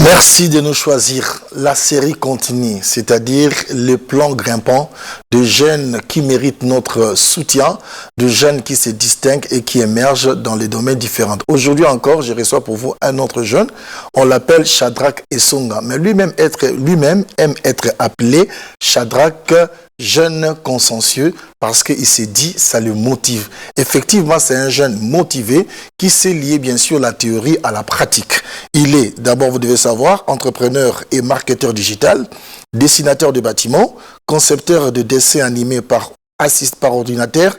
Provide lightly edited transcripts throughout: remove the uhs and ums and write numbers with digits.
Merci de nous choisir. La série continue, c'est-à-dire le plan grimpant de jeunes qui méritent notre soutien, de jeunes qui se distinguent et qui émergent dans les domaines différents. Aujourd'hui encore, je reçois pour vous un autre jeune. On l'appelle Shadrach Esonga, mais lui-même aime être appelé Shadrach jeune consciencieux parce qu'il s'est dit, ça le motive. Effectivement, c'est un jeune motivé qui sait lier bien sûr la théorie à la pratique. Il est, d'abord vous devez savoir, entrepreneur et marketeur digital, dessinateur de bâtiments, concepteur de dessins animés par ordinateur,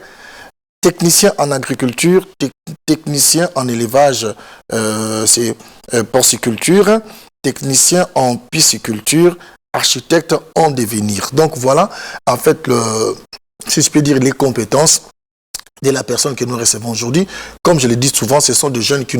technicien en agriculture, technicien en élevage, porciculture, technicien en pisciculture, architecte en devenir. Donc voilà, en fait, si je peux dire, les compétences de la personne que nous recevons aujourd'hui. Comme je le dis souvent, ce sont des jeunes qui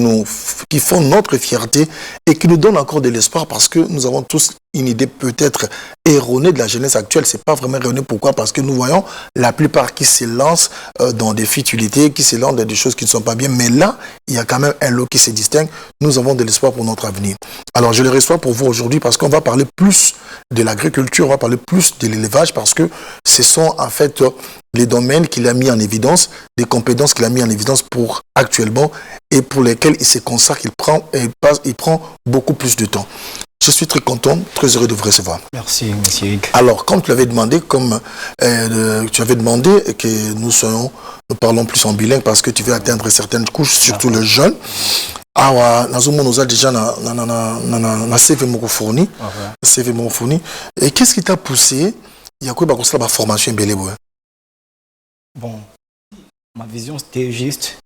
font notre fierté et qui nous donnent encore de l'espoir parce que nous avons tous une idée peut-être erronée de la jeunesse actuelle. C'est pas vraiment erroné. Pourquoi? Parce que nous voyons la plupart qui se lancent dans des futilités, qui se lancent dans des choses qui ne sont pas bien. Mais là, il y a quand même un lot qui se distingue. Nous avons de l'espoir pour notre avenir. Alors, je le reçois pour vous aujourd'hui parce qu'on va parler plus de l'agriculture, on va parler plus de l'élevage parce que ce sont en fait les domaines qu'il a mis en évidence, les compétences qu'il a mis en évidence pour actuellement et pour lesquelles il se consacre, il prend beaucoup plus de temps. Je suis très content, très heureux de vous recevoir. Merci, monsieur Hugues. Alors, comme tu l'avais demandé, que nous parlons plus en bilingue parce que tu veux atteindre certaines couches, surtout les jeunes. Ah, nous a déjà na CV moko fourni. Et qu'est-ce qui t'a poussé? Il y a quoi la formation belé? Bon, ma vision c'était juste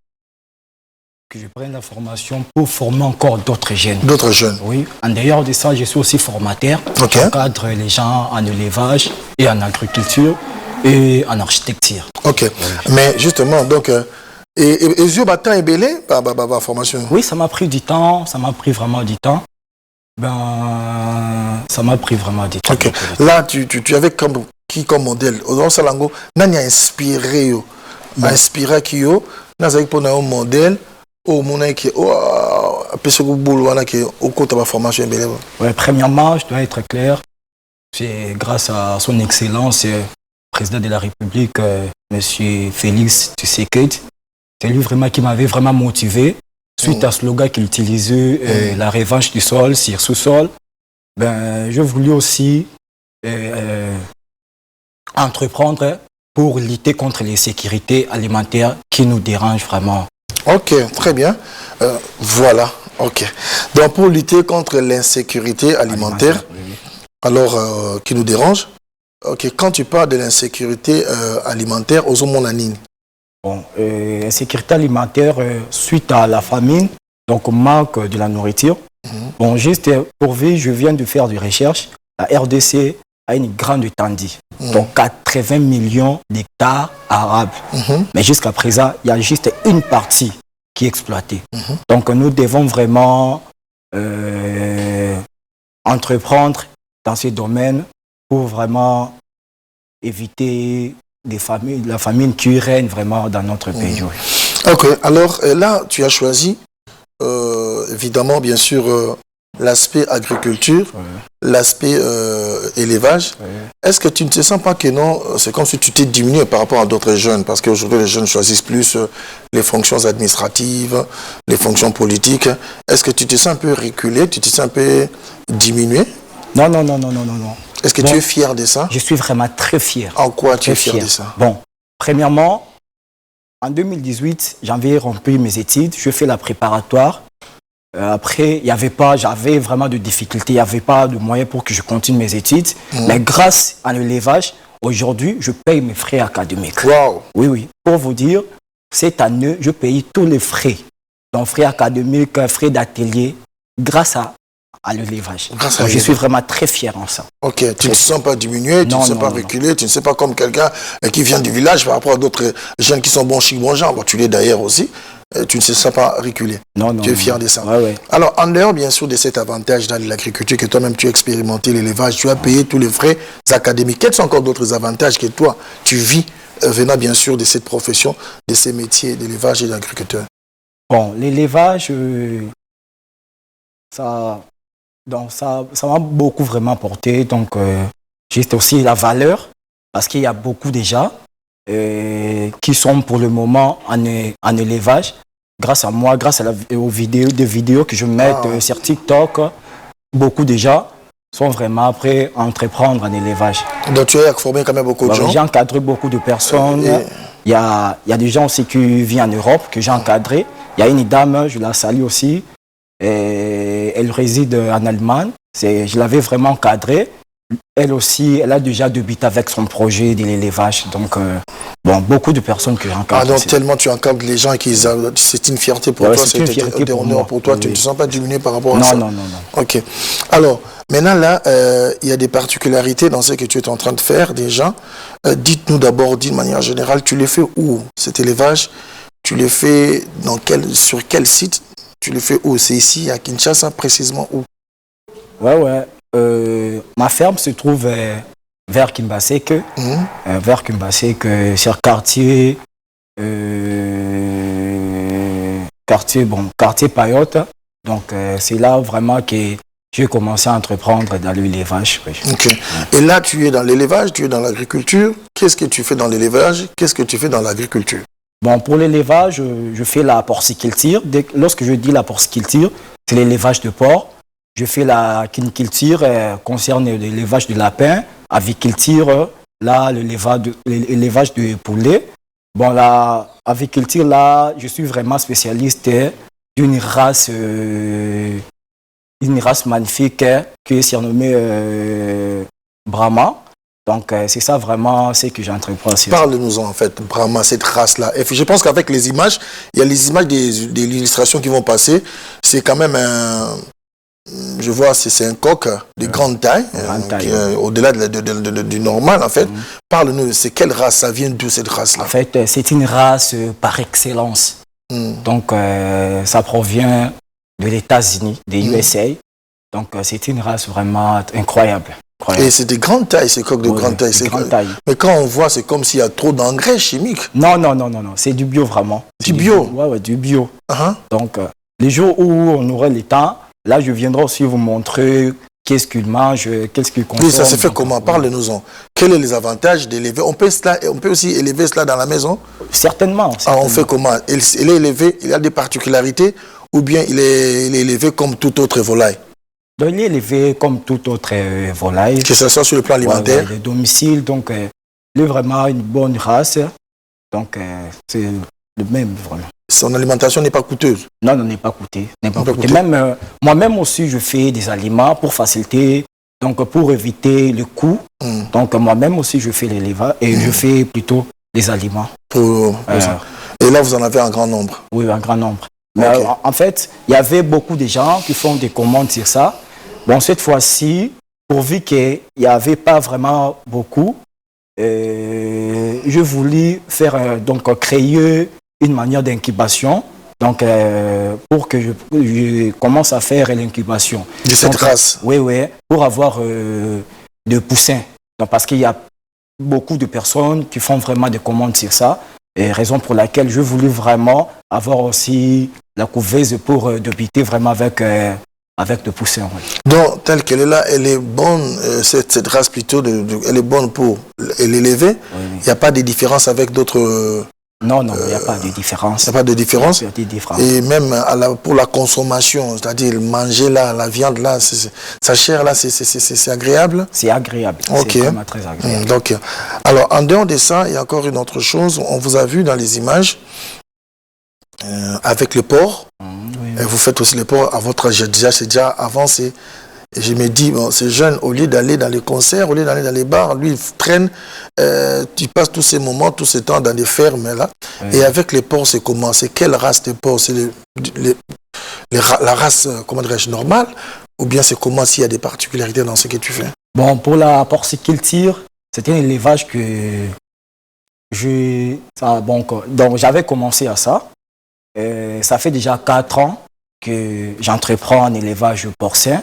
que je prenne la formation pour former encore d'autres jeunes. D'autres jeunes? Oui. En dehors de ça, je suis aussi formateur. Okay. J'encadre les gens en élevage et en agriculture et en architecture. Ok. Oui. Mais justement, donc, et yeux battant et belé, formation? Oui, ça m'a pris du temps, ça m'a pris vraiment du temps. Ça m'a pris vraiment du temps. Ok. Là, tu avais qui comme modèle? Au Salango, nani a inspiré yo? Inspiré qui yo? Nazaïk pour un modèle. Au moment qui formation. Ouais, premièrement, je dois être clair. C'est grâce à son excellence, président de la République, monsieur Félix Tshisekedi. C'est lui vraiment qui m'avait vraiment motivé. Suite à ce slogan qu'il utilisait, la revanche du sol sur sous-sol, je voulais aussi entreprendre pour lutter contre les sécurités alimentaires qui nous dérangent vraiment. Ok, très bien. Voilà, ok. Donc pour lutter contre l'insécurité alimentaire, oui. Alors qui nous dérange, ok. Quand tu parles de l'insécurité alimentaire, aux hommes. Bon, insécurité alimentaire suite à la famine, donc au manque de la nourriture. Bon, juste pour vivre, je viens de faire des recherches. La RDC a une grande étendue, donc 80 millions d'hectares arables. Mais jusqu'à présent, il y a juste une partie qui est exploitée. Donc nous devons vraiment entreprendre dans ces domaines pour vraiment éviter la famine qui règne vraiment dans notre pays. Ok, alors là, tu as choisi évidemment, bien sûr, l'aspect agriculture, l'aspect élevage. Est-ce que tu ne te sens pas que non, c'est comme si tu t'es diminué par rapport à d'autres jeunes? Parce qu'aujourd'hui, les jeunes choisissent plus les fonctions administratives, les fonctions politiques. Est-ce que tu te sens un peu reculé? Tu te sens un peu diminué? Non. Est-ce que tu es fier de ça? Je suis vraiment très fier. En quoi tu es fier de ça? Bon, premièrement, en 2018, j'avais rempli mes études, je fais la préparatoire. Après, j'avais vraiment de difficultés, il n'y avait pas de moyens pour que je continue mes études. Mais grâce à l'élevage, aujourd'hui, je paye mes frais académiques. Wow. Oui. Pour vous dire, cette année, je paye tous les frais. Donc, frais académiques, frais d'atelier, grâce à à l'élevage. Je suis vraiment très fier en ça. Ok, tu ne te sens pas diminué, tu ne te sens pas reculé, tu ne sais pas comme quelqu'un qui vient du village par rapport à d'autres jeunes qui sont bons chic, bon genre. Bon, tu l'es d'ailleurs aussi. Tu ne te sens pas reculé. Non, tu es fier de ça. Ouais. Alors, en dehors, bien sûr, de cet avantage dans l'agriculture, que toi-même tu as expérimenté l'élevage, tu as payé tous les frais académiques. Quels sont encore d'autres avantages que toi, tu vis venant bien sûr de cette profession, de ces métiers d'élevage et d'agriculteur? Bon, l'élevage, ça m'a beaucoup vraiment porté. Donc, juste aussi la valeur, parce qu'il y a beaucoup déjà qui sont pour le moment en élevage. Grâce à moi, grâce aux vidéos que je mets sur TikTok, beaucoup déjà sont vraiment prêts à entreprendre en élevage. Donc tu as formé quand même beaucoup de gens? J'ai encadré beaucoup de personnes. Il y a des gens aussi qui vivent en Europe que j'ai encadré. Il y a une dame, je la salue aussi. Et elle réside en Allemagne. Je l'avais vraiment encadrée. Elle aussi, elle a déjà débuté avec son projet de l'élevage. Donc, beaucoup de personnes que j'encadre. Donc tellement tu encadres les gens et c'est une fierté pour toi, c'est un honneur pour toi. Tu ne te sens pas diminué par rapport à ça? Non. Ok. Alors, maintenant là, il y a des particularités dans ce que tu es en train de faire déjà. Dites-nous d'abord, d'une manière générale, tu les fais où, cet élevage? Tu les fais sur quel site? Tu le fais où? C'est ici, à Kinshasa, précisément où? Ouais. Ma ferme se trouve vers Kimbaseke, sur quartier Payotte. Donc c'est là vraiment que j'ai commencé à entreprendre dans l'élevage. Ok. Et là, tu es dans l'élevage, tu es dans l'agriculture. Qu'est-ce que tu fais dans l'élevage? Qu'est-ce que tu fais dans l'agriculture? Bon, pour l'élevage, je fais la porciculture. Lorsque je dis la porciculture, c'est l'élevage de porc. Je fais la quiniculture, concerne l'élevage de lapins, aviculture, là, l'élevage de poulets. Bon, la aviculture, là, je suis vraiment spécialiste d'une race magnifique qui est surnommée Brahma. Donc, c'est ça vraiment ce que j'entreprends. Parle-nous en fait, Brahma, cette race-là. Et je pense qu'avec les images, il y a les images des illustrations qui vont passer. C'est quand même je vois, c'est un coq de grande taille, au-delà du normal en fait. Parle-nous, c'est quelle race? Ça vient d'où cette race-là? En fait, c'est une race par excellence. Donc, ça provient de les États-Unis, des USA. Donc, c'est une race vraiment incroyable. Et c'est de grande taille, ces coqs de grande taille. Mais quand on voit, c'est comme s'il y a trop d'engrais chimiques. Non. C'est du bio vraiment. Du bio? Ouais, du bio. Donc, les jours où on aurait le temps, là, je viendrai aussi vous montrer qu'est-ce qu'il mange, qu'est-ce qu'il consomme. Oui, ça se fait comment? Parle-nous-en. Quels sont les avantages d'élever? On peut aussi élever cela dans la maison? Certainement. On fait comment? Il est élevé, il a des particularités ou bien il est élevé comme toute autre volaille? Donc, il est élevé comme toute autre volaille. Que ce soit sur le plan alimentaire? Le domicile, donc il est vraiment une bonne race. Donc, c'est le même vraiment. Son alimentation n'est pas coûteuse? Non, n'est pas coûtée. Même, moi-même aussi, je fais des aliments pour faciliter, donc pour éviter le coût. Donc moi-même aussi, je fais l'élevage et je fais plutôt des aliments. Et là, vous en avez un grand nombre? Oui, un grand nombre. Mais en fait, il y avait beaucoup de gens qui font des commandes sur ça. Bon, cette fois-ci, pourvu qu'il n'y avait pas vraiment beaucoup, je voulais faire, créer une manière d'incubation, donc pour que je commence à faire l'incubation. De cette race? Oui, pour avoir des poussins. Donc, parce qu'il y a beaucoup de personnes qui font vraiment des commandes sur ça, et raison pour laquelle je voulais vraiment avoir aussi la couveuse pour débuter vraiment avec des poussins. Oui. Donc, telle qu'elle est là, elle est bonne, cette race plutôt, elle est bonne pour l'élever. Il n'y a pas de différence avec d'autres... Non, il n'y a pas de différence. Il n'y a pas de différence. Et même pour la consommation, c'est-à-dire manger là, la viande là, sa chair là, c'est agréable? C'est agréable. Okay. C'est vraiment très agréable. Donc, alors, en dehors de ça, il y a encore une autre chose. On vous a vu dans les images avec le porc. Et vous faites aussi le porc à votre âge. C'est déjà avancé. Et je me dis, bon, ces jeunes, au lieu d'aller dans les concerts, au lieu d'aller dans les bars, lui, il traîne, tu passes tous ces moments, tout ce temps dans des fermes, là. Et avec les porcs, c'est comment? C'est quelle race de porc? C'est la race, comment dirais-je, normale? Ou bien c'est comment s'il y a des particularités dans ce que tu fais? Bon, pour la porciculture, c'était un élevage que donc j'avais commencé à ça. Ça fait déjà 4 ans que j'entreprends un élevage porcin.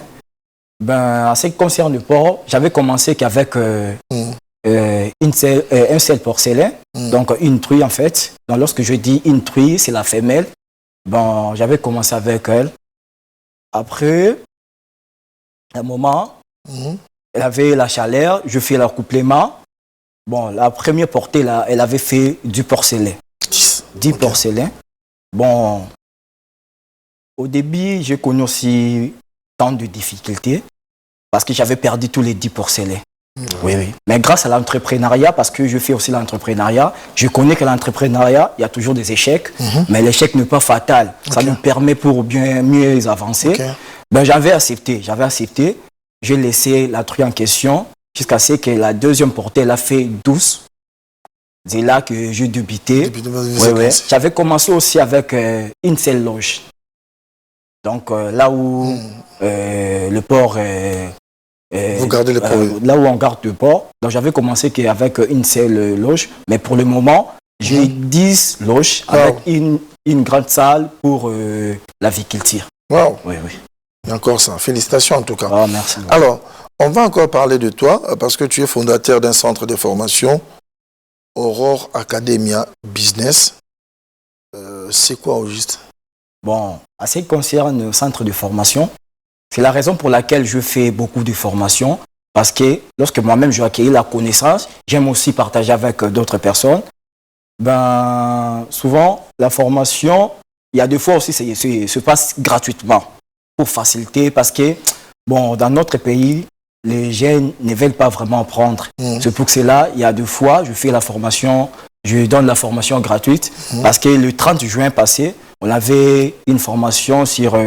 En ce qui concerne le porc, j'avais commencé qu'avec un seul porcelain, donc une truie en fait. Donc lorsque je dis une truie, c'est la femelle. J'avais commencé avec elle. Après, à un moment, elle avait la chaleur, je fais l'accouplement. La première portée, là, elle avait fait du porcelain. 10 porcelains. Au début, j'ai connu aussi tant de difficultés parce que j'avais perdu tous les 10 porcelains. Oui. Mais grâce à l'entrepreneuriat, parce que je fais aussi l'entrepreneuriat, je connais que l'entrepreneuriat, il y a toujours des échecs, mais l'échec n'est pas fatal. Ça nous permet pour bien mieux avancer. J'avais accepté. J'ai laissé la truie en question jusqu'à ce que la deuxième portée, elle a fait 12. C'est là que j'ai débuté. J'avais commencé aussi avec une seule loge. Donc là où le porc... vous gardez le porc. Là où on garde le porc. Donc j'avais commencé avec une seule loge. Mais pour le moment, j'ai 10 loges avec une grande salle pour la viculture. Wow. Oui. Et encore ça. Félicitations en tout cas. Ah, merci. Alors, on va encore parler de toi parce que tu es fondateur d'un centre de formation, Aurore Academia Business. C'est quoi au juste? En ce qui concerne le centre de formation, c'est la raison pour laquelle je fais beaucoup de formations. Parce que lorsque moi-même je accueillis la connaissance, j'aime aussi partager avec d'autres personnes. Souvent, la formation, il y a des fois aussi, se passe gratuitement pour faciliter. Parce que, dans notre pays, les jeunes ne veulent pas vraiment apprendre. C'est pour cela, il y a des fois, je fais la formation, je donne la formation gratuite. Parce que le 30 juin passé, on avait une formation sur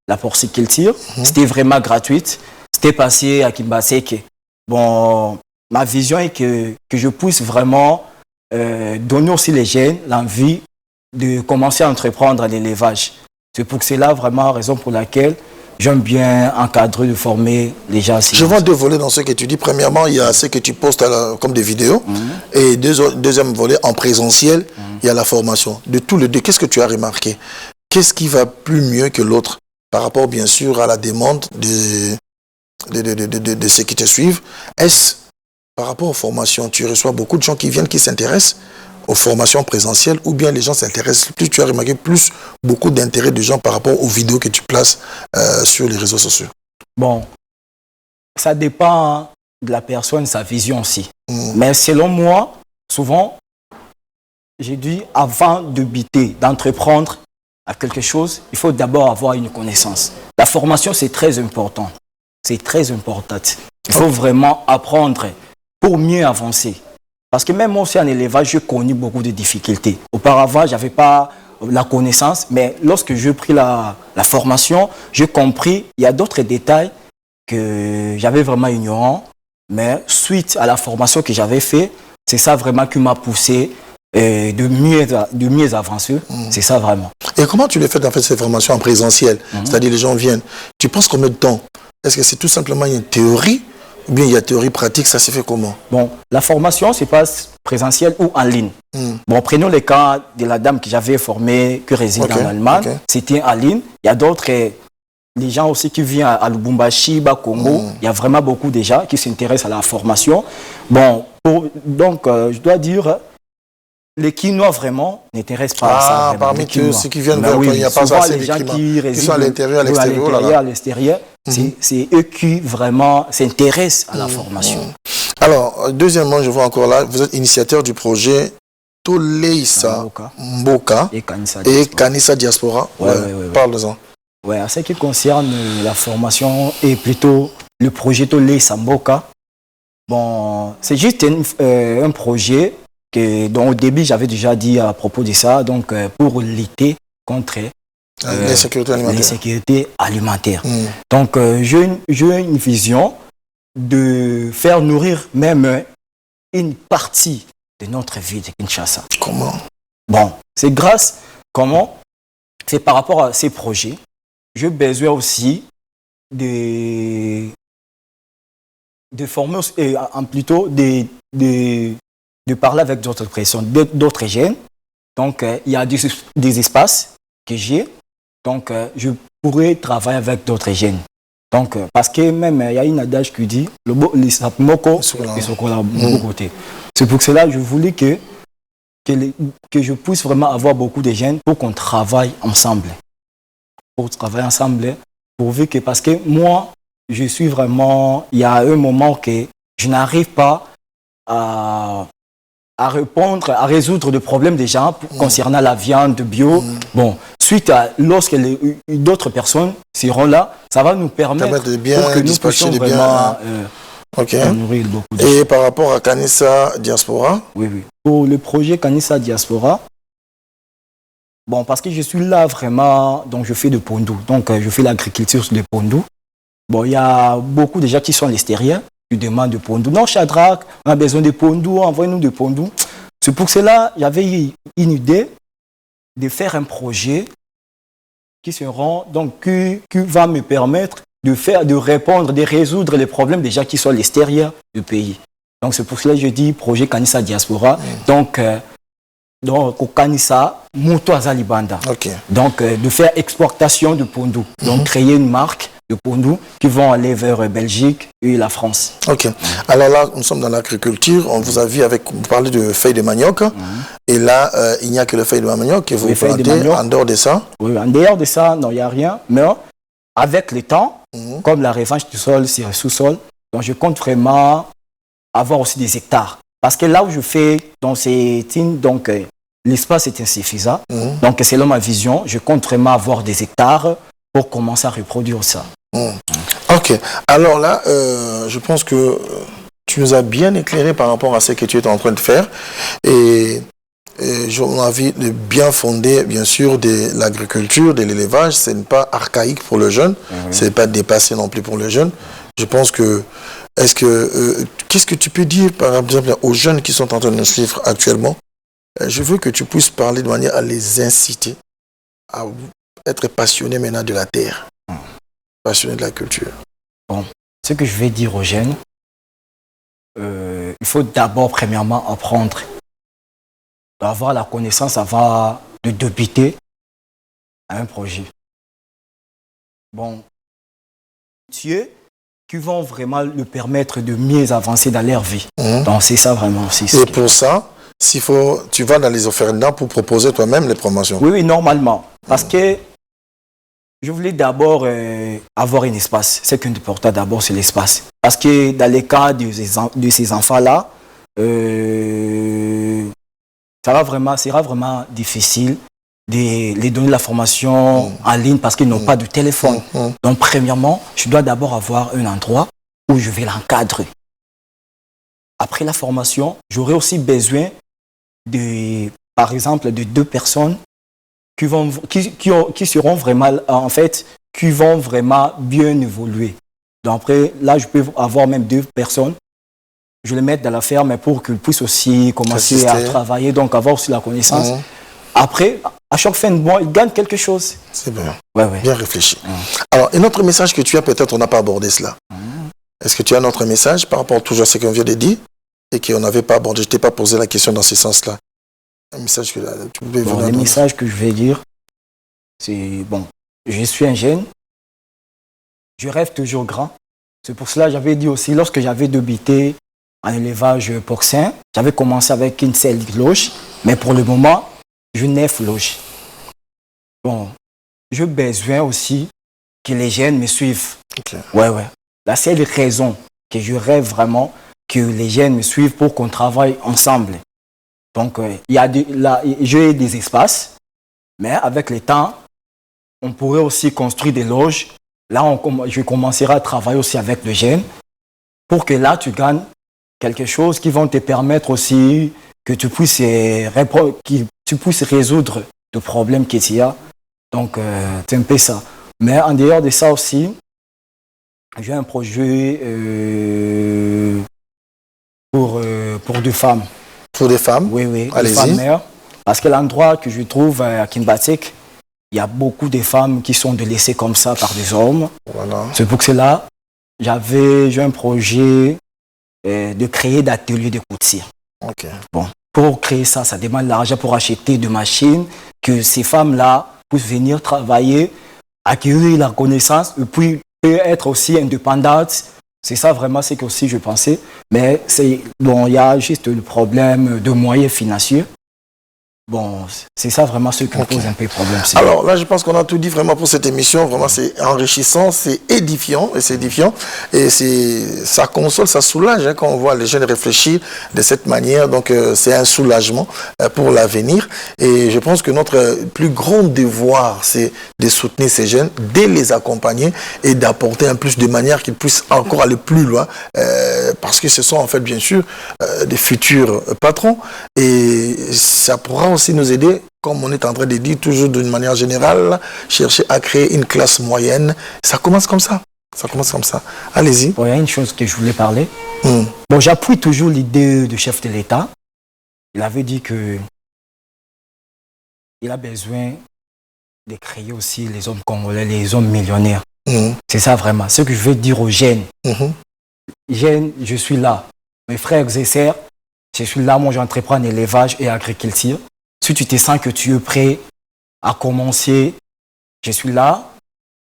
la porciculture. C'était vraiment gratuite. C'était passé à Kimbaseke. Ma vision est que je puisse vraiment donner aussi les jeunes l'envie de commencer à entreprendre l'élevage. C'est pour cela, vraiment, raison pour laquelle j'aime bien encadrer, de former les gens. Je vois 2 volets dans ce que tu dis. Premièrement, il y a ce que tu postes comme des vidéos. Et deuxième volet, en présentiel, il y a la formation. De tous les deux, qu'est-ce que tu as remarqué? Qu'est-ce qui va plus mieux que l'autre par rapport, bien sûr, à la demande de ceux qui te suivent? Est-ce, par rapport aux formations, tu reçois beaucoup de gens qui viennent, qui s'intéressent aux formations présentielles, ou bien les gens s'intéressent plus, tu as remarqué beaucoup d'intérêt de gens par rapport aux vidéos que tu places sur les réseaux sociaux? Ça dépend de la personne, sa vision aussi. Mais selon moi, souvent, j'ai dit, avant de buter, d'entreprendre à quelque chose, il faut d'abord avoir une connaissance. La formation, c'est très important. C'est très important. Il faut vraiment apprendre pour mieux avancer. Parce que même moi aussi en élevage, j'ai connu beaucoup de difficultés. Auparavant, je n'avais pas la connaissance, mais lorsque j'ai pris la formation, j'ai compris, il y a d'autres détails que j'avais vraiment ignorants. Mais suite à la formation que j'avais faite, c'est ça vraiment qui m'a poussé de mieux avancer. C'est ça vraiment. Et comment tu les fais en fait ces formations en présentiel? C'est-à-dire les gens viennent. Tu penses combien de temps? Est-ce que c'est tout simplement une théorie? Ou bien il y a théorie pratique, ça se fait comment? La formation se passe présentielle ou en ligne. Prenons le cas de la dame que j'avais formée, qui réside en Allemagne. C'était en ligne. Il y a d'autres, les gens aussi qui viennent à Lubumbashi, Congo. Il y a vraiment beaucoup de gens qui s'intéressent à la formation. Donc, je dois dire, les Quinois vraiment n'intéressent pas à ça. Parmi ceux qui viennent vers toi, il n'y a pas assez de gens qui sont à l'intérieur, à l'extérieur. C'est eux qui vraiment s'intéressent à la formation. Alors, deuxièmement, je vois encore là, vous êtes initiateur du projet Toleisa Mboka et Kanisa Diaspora. Parle-en. En ce qui concerne la formation et plutôt le projet Toleisa Mboka, c'est juste un projet dont au début j'avais déjà dit à propos de ça, donc pour lutter contre l'insécurité alimentaire. Donc j'ai une vision de faire nourrir même une partie de notre ville de Kinshasa. Comment? C'est c'est par rapport à ces projets, j'ai besoin aussi de former, plutôt de parler avec d'autres personnes, d'autres jeunes. Donc, il y a des espaces que j'ai. Donc, je pourrais travailler avec d'autres jeunes. Donc, parce que même, il y a une adage qui dit les sapmoko et sokola côté. C'est pour cela que je voulais que je puisse vraiment avoir beaucoup de jeunes pour qu'on travaille ensemble. Pour travailler ensemble, pourvu que, parce que moi, je suis vraiment, il y a un moment que je n'arrive pas à résoudre des problèmes des gens concernant la viande bio. Bon, suite à, lorsque d'autres personnes seront là, ça va nous permettre de bien pour que nous puissions vraiment nourrir beaucoup de gens. Et par rapport à Kanissa Diaspora? Oui. Pour le projet Kanissa Diaspora, bon, parce que je suis là vraiment, donc je fais de pondou, donc je fais l'agriculture de pondou. Bon, il y a beaucoup de gens qui sont à l'extérieur, qui demandent de pondou. Non, Shadrach, on a besoin de pondou, envoyez-nous de pondou. C'est pour cela, j'avais une idée de faire un projet qui va me permettre de répondre, de résoudre les problèmes des gens qui sont à l'extérieur du pays. Donc c'est pour cela que je dis projet Kanissa Diaspora. Donc au Kanissa, Mouto Azalibanda. Donc de faire exportation de pondou. Donc créer une marque de pondou qui vont aller vers Belgique et la France. Ok. Alors là, nous sommes dans l'agriculture. On vous a vu vous parlez de feuilles de manioc. Et là, il n'y a que le feuille de manioc que vous plantez. En dehors de ça? Oui, en dehors de ça, non, il n'y a rien. Mais avec le temps, comme la revanche du sol, c'est sous-sol, donc je compte vraiment avoir aussi des hectares. Parce que là où je fais, donc l'espace est insuffisant. Donc selon ma vision, je compte vraiment avoir des hectares pour commencer à reproduire ça. Ok. Alors là, je pense que tu nous as bien éclairé par rapport à ce que tu es en train de faire. Et j'ai envie de bien fonder, bien sûr, de l'agriculture, de l'élevage. Ce n'est pas archaïque pour le jeune. Ce n'est pas dépassé non plus pour le jeune. Je pense que... qu'est-ce que tu peux dire, par exemple, aux jeunes qui sont en train de nous suivre actuellement? Je veux que tu puisses parler de manière à les inciter à être passionnés maintenant de la terre, passionnés de la culture. Bon, ce que je vais dire aux jeunes, il faut d'abord, premièrement, apprendre, d'avoir la connaissance avant de débuter à un projet. Bon, Dieu qui vont vraiment le permettre de mieux avancer dans leur vie. Donc c'est ça vraiment aussi. Et pour ça, tu vas dans les offertes pour proposer toi-même les promotions. Oui, normalement. Parce que je voulais d'abord avoir un espace. Ce qui est important d'abord, c'est l'espace. Parce que dans les cas de ces enfants-là, sera vraiment difficile de les donner la formation en ligne parce qu'ils n'ont pas de téléphone. Donc, premièrement, je dois d'abord avoir un endroit où je vais l'encadrer. Après la formation, j'aurai aussi besoin par exemple, de 2 personnes qui seront vraiment, en fait, qui vont vraiment bien évoluer. Donc après, là, je peux avoir même 2 personnes. Je les mets dans la ferme pour qu'ils puissent aussi commencer à travailler, donc avoir aussi la connaissance. Après, à chaque fin de mois, ils gagnent quelque chose. C'est bien. Bien réfléchi. Alors, un autre message que tu as, peut-être on n'a pas abordé cela. Est-ce que tu as un autre message par rapport toujours à ce qu'on vient de dire et qu'on n'avait pas abordé? Je ne t'ai pas posé la question dans ce sens-là. Un message que tu pouvais le message que je vais dire, c'est bon, je suis un jeune, je rêve toujours grand. C'est pour cela que j'avais dit aussi, lorsque j'avais débuté en élevage porcin, j'avais commencé avec une seule loge, mais pour le moment, je 9 loges. Bon, j'ai besoin aussi que les jeunes me suivent. La seule raison que je rêve vraiment, que les jeunes me suivent pour qu'on travaille ensemble. Donc, j'ai des espaces, mais avec le temps, on pourrait aussi construire des loges. Là, je commencerai à travailler aussi avec les jeunes pour que là, tu gagnes quelque chose qui va te permettre aussi que tu puisses résoudre le problème qu'il y a. Donc, c'est un peu ça. Mais en dehors de ça aussi, j'ai un projet pour des femmes. Pour des femmes? Oui, allez-y. Femmes mères. Parce que l'endroit que je trouve à Kimbatik, il y a beaucoup de femmes qui sont délaissées comme ça par des hommes. Voilà. C'est pour cela j'ai un projet de créer d'ateliers de couture. Ok. Bon, pour créer ça, ça demande l'argent pour acheter des machines, que ces femmes-là puissent venir travailler, acquérir la connaissance, et puis être aussi indépendantes. C'est ça vraiment ce que aussi je pensais. Mais bon, il y a juste le problème de moyens financiers. Bon, c'est ça vraiment ce qui me pose un peu problème. Alors là, je pense qu'on a tout dit vraiment pour cette émission. Vraiment, c'est enrichissant, c'est édifiant. Et ça console, ça soulage quand on voit les jeunes réfléchir de cette manière. Donc, c'est un soulagement pour l'avenir. Et je pense que notre plus grand devoir, c'est de soutenir ces jeunes, de les accompagner et d'apporter un plus de manière qu'ils puissent encore aller plus loin. Parce que ce sont en fait, bien sûr, des futurs patrons. Et ça pourra aussi nous aider, comme on est en train de dire toujours d'une manière générale, chercher à créer une classe moyenne. Ça commence comme ça. Ça commence comme ça. Allez-y. Bon, il y a une chose que je voulais parler. Bon, j'appuie toujours l'idée du chef de l'État. Il avait dit que il a besoin de créer aussi les hommes congolais, les hommes millionnaires. C'est ça vraiment. Ce que je veux dire aux jeunes. Jeunes, je suis là. Mes frères et sœurs, je suis là. Moi, j'entreprends l'élevage et l'agriculture. Si tu te sens que tu es prêt à commencer, je suis là.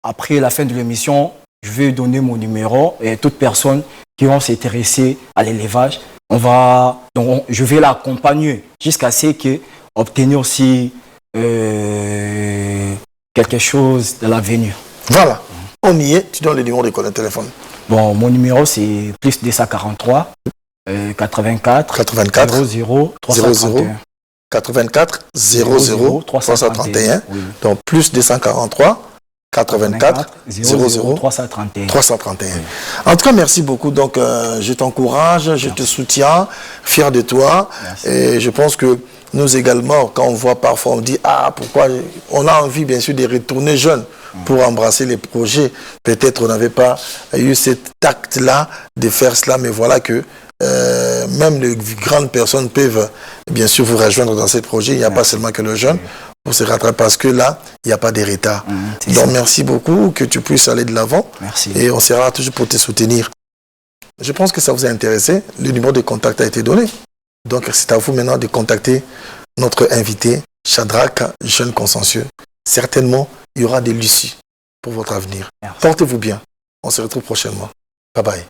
Après la fin de l'émission, je vais donner mon numéro et toute personne qui vont s'intéresser à l'élevage, je vais l'accompagner jusqu'à ce que obtenir aussi quelque chose de l'avenir. Voilà, on y est. Tu donnes le numéro de téléphone. Bon, mon numéro c'est plus 243 84 00 331. 84 00 331. Oui. Donc plus 243 84 00 331. Oui. En tout cas, merci beaucoup. Donc, je t'encourage, je te soutiens, fier de toi. Merci. Et je pense que nous également, quand on voit parfois, on dit pourquoi on a envie bien sûr de retourner jeune pour embrasser les projets. Peut-être on n'avait pas eu cet acte-là de faire cela, mais voilà que même les grandes personnes peuvent bien sûr vous rejoindre dans ces projets. Il n'y a pas seulement que le jeune pour se rattraper, parce que là, il n'y a pas de retard. Donc merci beaucoup, que tu puisses aller de l'avant. Et on sera là toujours pour te soutenir. Je pense que ça vous a intéressé. Le numéro de contact a été donné. Donc c'est à vous maintenant de contacter notre invité, Shadrach, jeune consciencieux. Certainement, il y aura des lucies pour votre avenir. Portez-vous bien. On se retrouve prochainement. Bye bye.